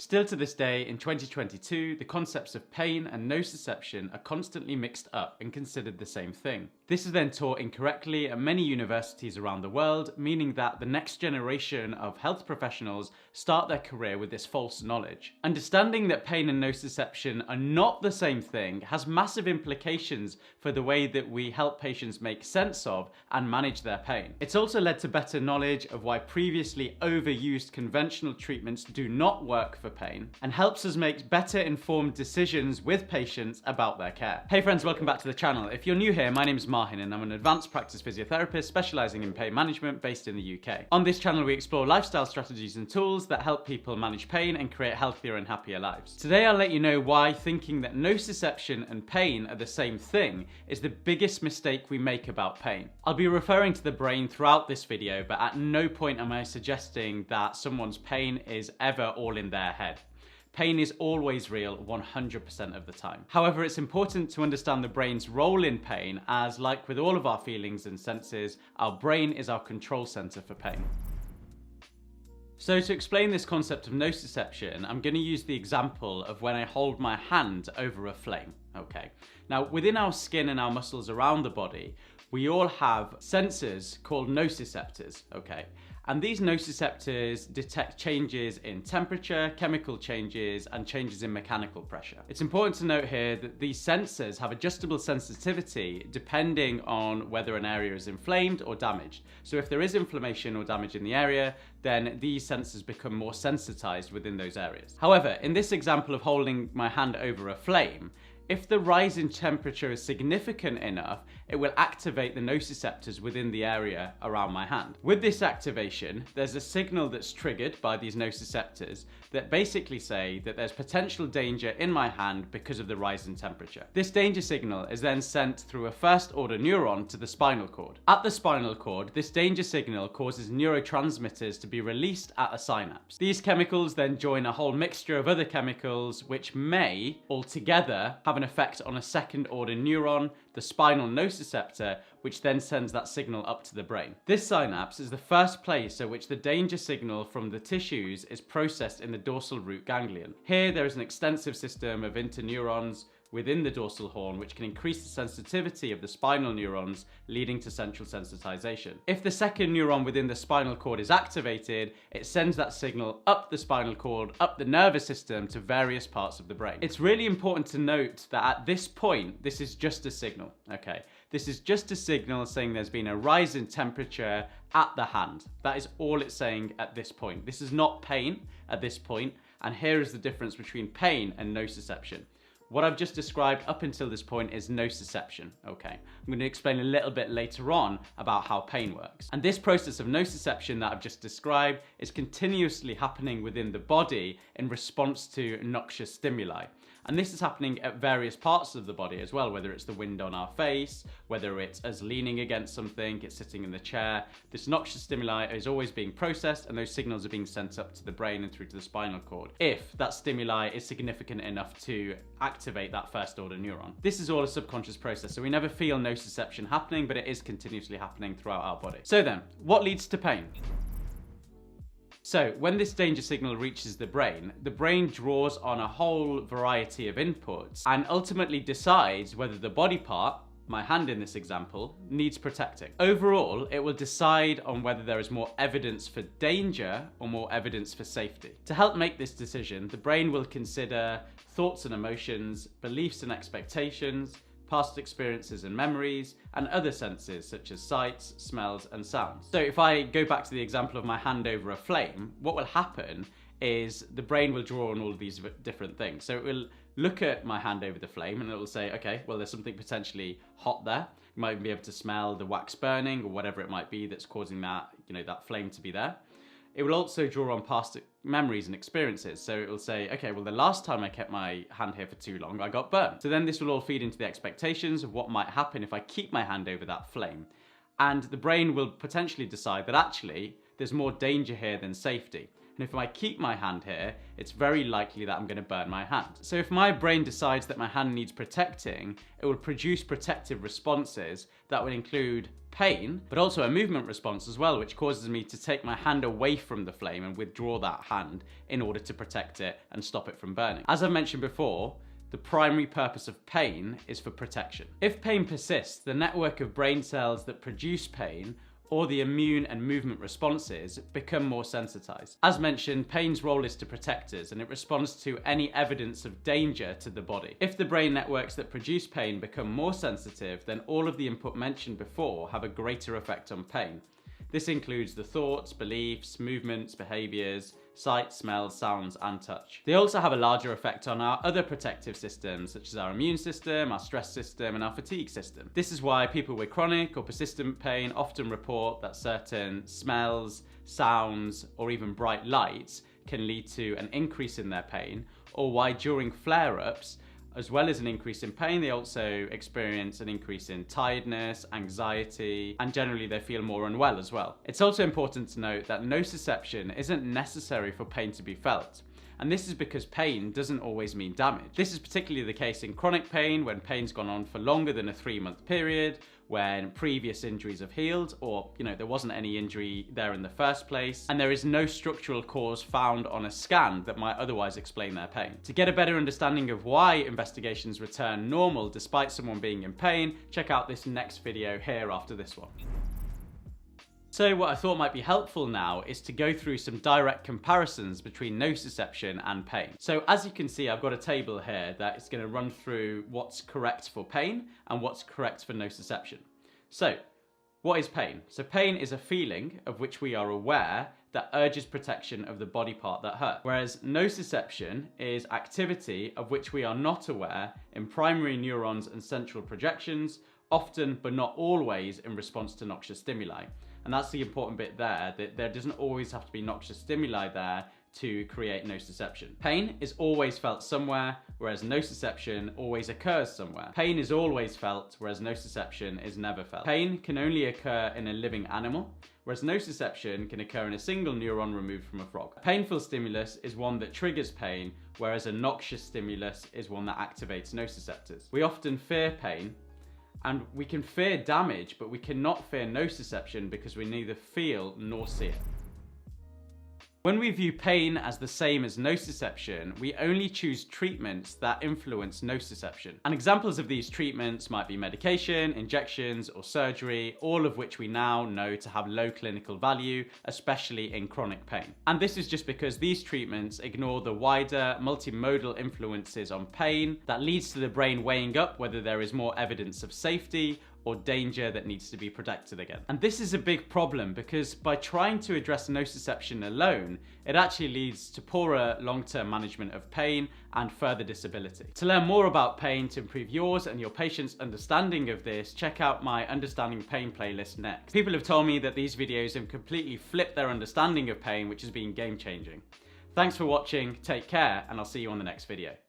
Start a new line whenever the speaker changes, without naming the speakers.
Still to this day, in 2022, the concepts of pain and nociception are constantly mixed up and considered the same thing. This is then taught incorrectly at many universities around the world, meaning that the next generation of health professionals start their career with this false knowledge. Understanding that pain and nociception are not the same thing has massive implications for the way that we help patients make sense of and manage their pain. It's also led to better knowledge of why previously overused conventional treatments do not work for pain, and helps us make better informed decisions with patients about their care. Hey friends, welcome back to the channel. If you're new here, my name is Mahin and I'm an advanced practice physiotherapist specialising in pain management based in the UK. On this channel we explore lifestyle strategies and tools that help people manage pain and create healthier and happier lives. Today I'll let you know why thinking that nociception and pain are the same thing is the biggest mistake we make about pain. I'll be referring to the brain throughout this video, but at no point am I suggesting that someone's pain is ever all in their head. Pain is always real 100% of the time. However, it's important to understand the brain's role in pain, as like with all of our feelings and senses, our brain is our control center for pain. So to explain this concept of nociception, I'm going to use the example of when I hold my hand over a flame. Okay. Now, within our skin and our muscles around the body, we all have sensors called nociceptors, okay? And these nociceptors detect changes in temperature, chemical changes, and changes in mechanical pressure. It's important to note here that these sensors have adjustable sensitivity depending on whether an area is inflamed or damaged. So if there is inflammation or damage in the area, then these sensors become more sensitized within those areas. However, in this example of holding my hand over a flame, if the rise in temperature is significant enough, it will activate the nociceptors within the area around my hand. With this activation, there's a signal that's triggered by these nociceptors that basically say that there's potential danger in my hand because of the rise in temperature. This danger signal is then sent through a first order neuron to the spinal cord. At the spinal cord, this danger signal causes neurotransmitters to be released at a synapse. These chemicals then join a whole mixture of other chemicals which may, altogether, have an effect on a second order neuron, the spinal nociceptor, which then sends that signal up to the brain. This synapse is the first place at which the danger signal from the tissues is processed in the dorsal root ganglion. Here there is an extensive system of interneurons within the dorsal horn which can increase the sensitivity of the spinal neurons, leading to central sensitization. If the second neuron within the spinal cord is activated, it sends that signal up the spinal cord, up the nervous system to various parts of the brain. It's really important to note that at this point, this is just a signal, okay? This is just a signal saying there's been a rise in temperature at the hand. That is all it's saying at this point. This is not pain at this point, and here is the difference between pain and nociception. What I've just described up until this point is nociception, okay? I'm going to explain a little bit later on about how pain works. And this process of nociception that I've just described is continuously happening within the body in response to noxious stimuli. And this is happening at various parts of the body as well, whether it's the wind on our face, whether it's us leaning against something, it's sitting in the chair. This noxious stimuli is always being processed and those signals are being sent up to the brain and through to the spinal cord, if that stimuli is significant enough to activate that first order neuron. This is all a subconscious process, so we never feel nociception happening, but it is continuously happening throughout our body. So then, what leads to pain? So when this danger signal reaches the brain draws on a whole variety of inputs and ultimately decides whether the body part, my hand in this example, needs protecting. Overall, it will decide on whether there is more evidence for danger or more evidence for safety. To help make this decision, the brain will consider thoughts and emotions, beliefs and expectations, past experiences and memories, and other senses such as sights, smells, and sounds. So if I go back to the example of my hand over a flame, what will happen is the brain will draw on all of these different things. So it will look at my hand over the flame and it will say, okay, well, there's something potentially hot there. You might even be able to smell the wax burning or whatever it might be that's causing that, that flame to be there. It will also draw on past memories and experiences. So it will say, okay, well, the last time I kept my hand here for too long, I got burned. So then this will all feed into the expectations of what might happen if I keep my hand over that flame. And the brain will potentially decide that actually there's more danger here than safety. And if I keep my hand here, it's very likely that I'm going to burn my hand. So if my brain decides that my hand needs protecting, it will produce protective responses that will include pain, but also a movement response as well, which causes me to take my hand away from the flame and withdraw that hand in order to protect it and stop it from burning. As I've mentioned before, the primary purpose of pain is for protection. If pain persists, the network of brain cells that produce pain or the immune and movement responses become more sensitized. As mentioned, pain's role is to protect us, and it responds to any evidence of danger to the body. If the brain networks that produce pain become more sensitive, then all of the input mentioned before have a greater effect on pain. This includes the thoughts, beliefs, movements, behaviors, sight, smells, sounds, and touch. They also have a larger effect on our other protective systems, such as our immune system, our stress system, and our fatigue system. This is why people with chronic or persistent pain often report that certain smells, sounds, or even bright lights can lead to an increase in their pain, or why during flare-ups, as well as an increase in pain, they also experience an increase in tiredness, anxiety, and generally they feel more unwell as well. It's also important to note that nociception isn't necessary for pain to be felt. And this is because pain doesn't always mean damage. This is particularly the case in chronic pain, when pain's gone on for longer than a 3-month period, when previous injuries have healed, or there wasn't any injury there in the first place, and there is no structural cause found on a scan that might otherwise explain their pain. To get a better understanding of why investigations return normal despite someone being in pain, check out this next video here after this one. So what I thought might be helpful now is to go through some direct comparisons between nociception and pain. So as you can see, I've got a table here that is going to run through what's correct for pain and what's correct for nociception. So what is pain? So pain is a feeling of which we are aware that urges protection of the body part that hurt. Whereas nociception is activity of which we are not aware in primary neurons and central projections, often but not always in response to noxious stimuli. And that's the important bit there, that there doesn't always have to be noxious stimuli there to create nociception. Pain is always felt somewhere, whereas nociception always occurs somewhere. Pain is always felt, whereas nociception is never felt. Pain can only occur in a living animal, whereas nociception can occur in a single neuron removed from a frog. A painful stimulus is one that triggers pain, whereas a noxious stimulus is one that activates nociceptors. We often fear pain, and we can fear damage, but we cannot fear nociception because we neither feel nor see it. When we view pain as the same as nociception, we only choose treatments that influence nociception. And examples of these treatments might be medication, injections, or surgery, all of which we now know to have low clinical value, especially in chronic pain. And this is just because these treatments ignore the wider multimodal influences on pain that leads to the brain weighing up whether there is more evidence of safety or danger that needs to be protected again. And this is a big problem because by trying to address nociception alone, it actually leads to poorer long-term management of pain and further disability. To learn more about pain to improve yours and your patient's understanding of this, check out my Understanding Pain playlist next. People have told me that these videos have completely flipped their understanding of pain, which has been game-changing. Thanks for watching, take care, and I'll see you on the next video.